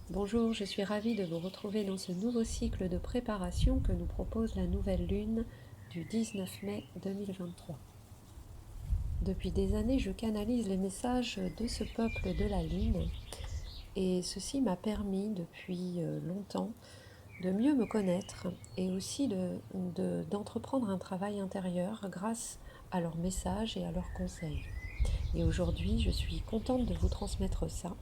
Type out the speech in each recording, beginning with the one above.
Bonjour, je suis ravie de vous retrouver dans ce nouveau cycle de préparation que nous propose la nouvelle lune du 19 mai 2023. Depuis des années, je canalise les messages de ce peuple de la lune et ceci m'a permis depuis longtemps de mieux me connaître et aussi d'entreprendre un travail intérieur grâce à leurs messages et à leurs conseils. Et aujourd'hui, je suis contente de vous transmettre ça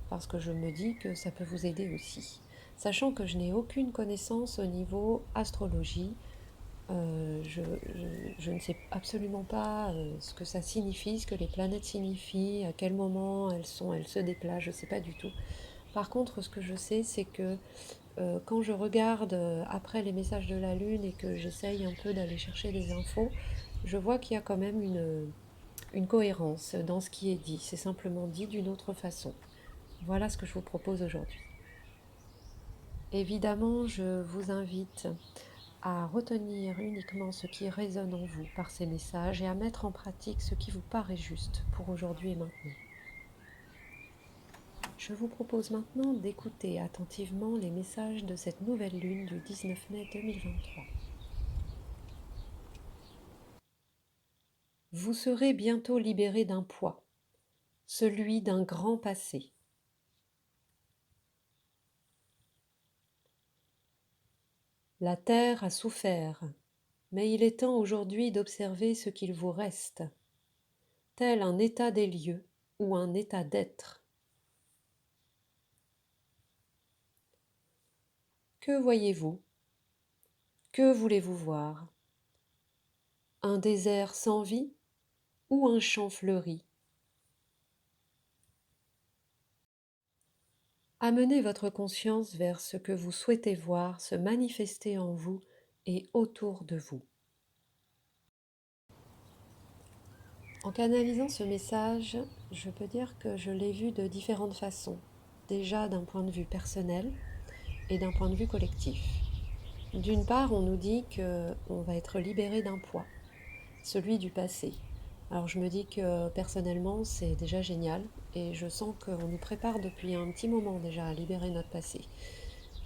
parce que je me dis que ça peut vous aider aussi. Sachant que je n'ai aucune connaissance au niveau astrologie, je ne sais absolument pas ce que ça signifie, ce que les planètes signifient, à quel moment elles se déplacent, je ne sais pas du tout. Par contre, ce que je sais, c'est que quand je regarde après les messages de la Lune et que j'essaye un peu d'aller chercher des infos, je vois qu'il y a quand même une cohérence dans ce qui est dit. C'est simplement dit d'une autre façon. Voilà ce que je vous propose aujourd'hui. Évidemment, je vous invite à retenir uniquement ce qui résonne en vous par ces messages et à mettre en pratique ce qui vous paraît juste pour aujourd'hui et maintenant. Je vous propose maintenant d'écouter attentivement les messages de cette nouvelle lune du 19 mai 2023. Vous serez bientôt libéré d'un poids, celui d'un grand passé. La terre a souffert, mais il est temps aujourd'hui d'observer ce qu'il vous reste, tel un état des lieux ou un état d'être. Que voyez-vous? Que voulez-vous voir? Un désert sans vie ou un champ fleuri? Amenez votre conscience vers ce que vous souhaitez voir se manifester en vous et autour de vous. En canalisant ce message, je peux dire que je l'ai vu de différentes façons. Déjà d'un point de vue personnel et d'un point de vue collectif. D'une part, on nous dit qu'on va être libéré d'un poids, celui du passé. Alors je me dis que personnellement, c'est déjà génial et je sens qu'on nous prépare depuis un petit moment déjà à libérer notre passé.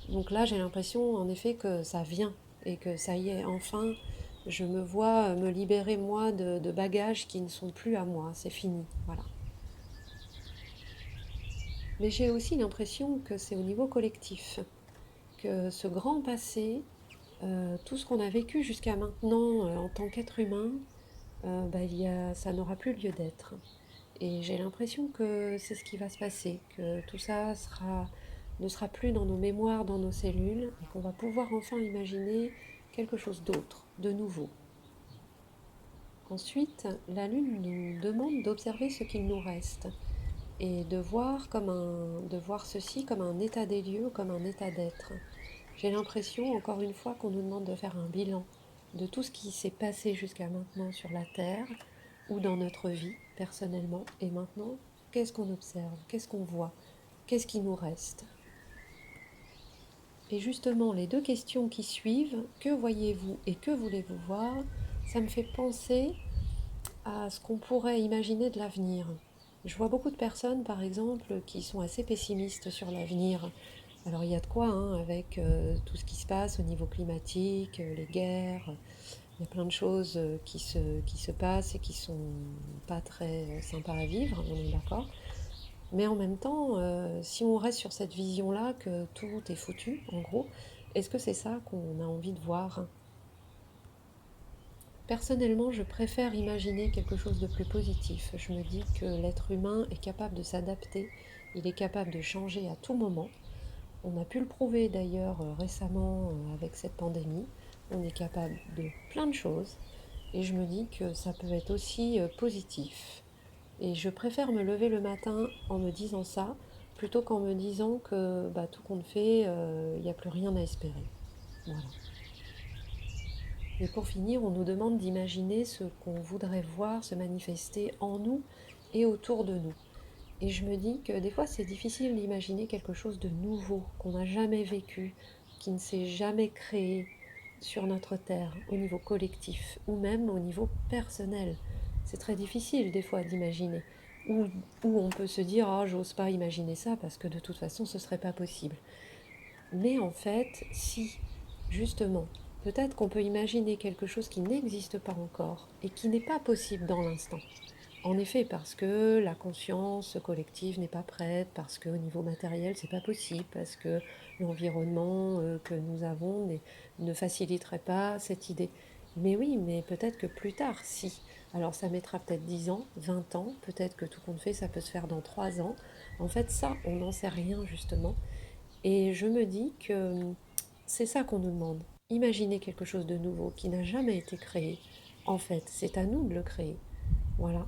Donc là, j'ai l'impression en effet que ça vient et que ça y est, enfin, je me vois me libérer moi de bagages qui ne sont plus à moi, c'est fini, voilà. Mais j'ai aussi l'impression que c'est au niveau collectif, que ce grand passé, tout ce qu'on a vécu jusqu'à maintenant en tant qu'être humain, ça n'aura plus lieu d'être. Et j'ai l'impression que c'est ce qui va se passer, que tout ça ne sera plus dans nos mémoires, dans nos cellules, et qu'on va pouvoir enfin imaginer quelque chose d'autre, de nouveau. Ensuite, la Lune nous demande d'observer ce qu'il nous reste et de voir ceci comme un état des lieux, comme un état d'être. J'ai l'impression, encore une fois, qu'on nous demande de faire un bilan de tout ce qui s'est passé jusqu'à maintenant sur la Terre ou dans notre vie, personnellement, et maintenant, qu'est-ce qu'on observe, qu'est-ce qu'on voit, qu'est-ce qui nous reste. Et justement, les deux questions qui suivent, que voyez-vous et que voulez-vous voir, ça me fait penser à ce qu'on pourrait imaginer de l'avenir. Je vois beaucoup de personnes, par exemple, qui sont assez pessimistes sur l'avenir. Alors il y a de quoi, hein, avec tout ce qui se passe au niveau climatique, les guerres, il y a plein de choses qui se passent et qui sont pas très sympas à vivre, on est d'accord. Mais en même temps, si on reste sur cette vision-là, que tout est foutu, en gros, est-ce que c'est ça qu'on a envie de voir? Personnellement, je préfère imaginer quelque chose de plus positif. Je me dis que l'être humain est capable de s'adapter, il est capable de changer à tout moment. On a pu le prouver d'ailleurs récemment avec cette pandémie. On est capable de plein de choses et je me dis que ça peut être aussi positif. Et je préfère me lever le matin en me disant ça plutôt qu'en me disant que tout compte fait, il n'y a plus rien à espérer. Voilà. Et pour finir, on nous demande d'imaginer ce qu'on voudrait voir se manifester en nous et autour de nous. Et je me dis que des fois c'est difficile d'imaginer quelque chose de nouveau, qu'on n'a jamais vécu, qui ne s'est jamais créé sur notre terre, au niveau collectif, ou même au niveau personnel. C'est très difficile des fois d'imaginer. ou, ou on peut se dire ah j'ose pas imaginer ça parce que de toute façon ce serait pas possible. Mais en fait, si justement, peut-être qu'on peut imaginer quelque chose qui n'existe pas encore et qui n'est pas possible dans l'instant. En effet, parce que la conscience collective n'est pas prête, parce qu'au niveau matériel, c'est pas possible, parce que l'environnement que nous avons ne faciliterait pas cette idée. Mais oui, mais peut-être que plus tard, si. Alors ça mettra peut-être 10 ans, 20 ans, peut-être que tout compte fait, ça peut se faire dans 3 ans. En fait, ça, on n'en sait rien justement. Et je me dis que c'est ça qu'on nous demande. Imaginez quelque chose de nouveau qui n'a jamais été créé. En fait, c'est à nous de le créer. Voilà.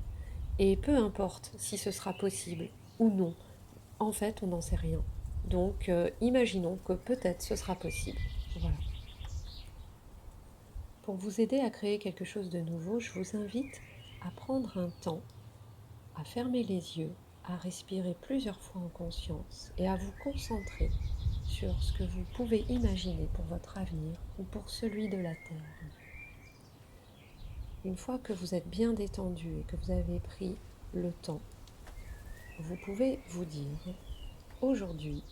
Et peu importe si ce sera possible ou non, en fait, on n'en sait rien. Donc, imaginons que peut-être ce sera possible. Voilà. Pour vous aider à créer quelque chose de nouveau, je vous invite à prendre un temps, à fermer les yeux, à respirer plusieurs fois en conscience et à vous concentrer sur ce que vous pouvez imaginer pour votre avenir ou pour celui de la Terre. Une fois que vous êtes bien détendu et que vous avez pris le temps, vous pouvez vous dire: aujourd'hui,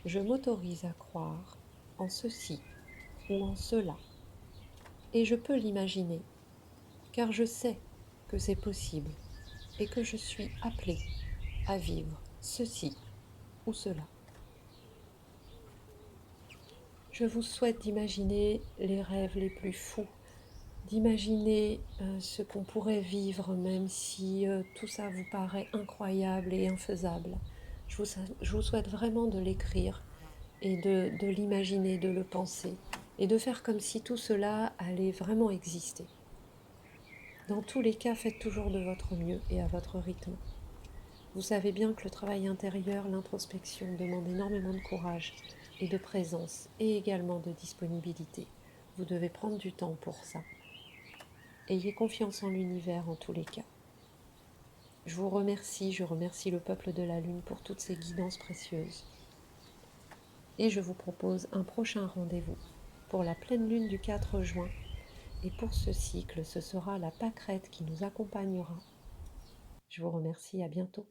je m'autorise à croire en ceci ou en cela, et je peux l'imaginer, car je sais que c'est possible et que je suis appelée à vivre ceci ou cela. Je vous souhaite d'imaginer les rêves les plus fous, d'imaginer ce qu'on pourrait vivre même si tout ça vous paraît incroyable et infaisable. Je vous souhaite vraiment de l'écrire et de l'imaginer, de le penser et de faire comme si tout cela allait vraiment exister. Dans tous les cas, faites toujours de votre mieux et à votre rythme. Vous savez bien que le travail intérieur, l'introspection demande énormément de courage et de présence et également de disponibilité. Vous devez prendre du temps pour ça. Ayez confiance en l'univers en tous les cas. Je vous remercie, je remercie le peuple de la Lune pour toutes ces guidances précieuses. Et je vous propose un prochain rendez-vous pour la pleine lune du 4 juin. Et pour ce cycle, ce sera la pâquerette qui nous accompagnera. Je vous remercie, à bientôt.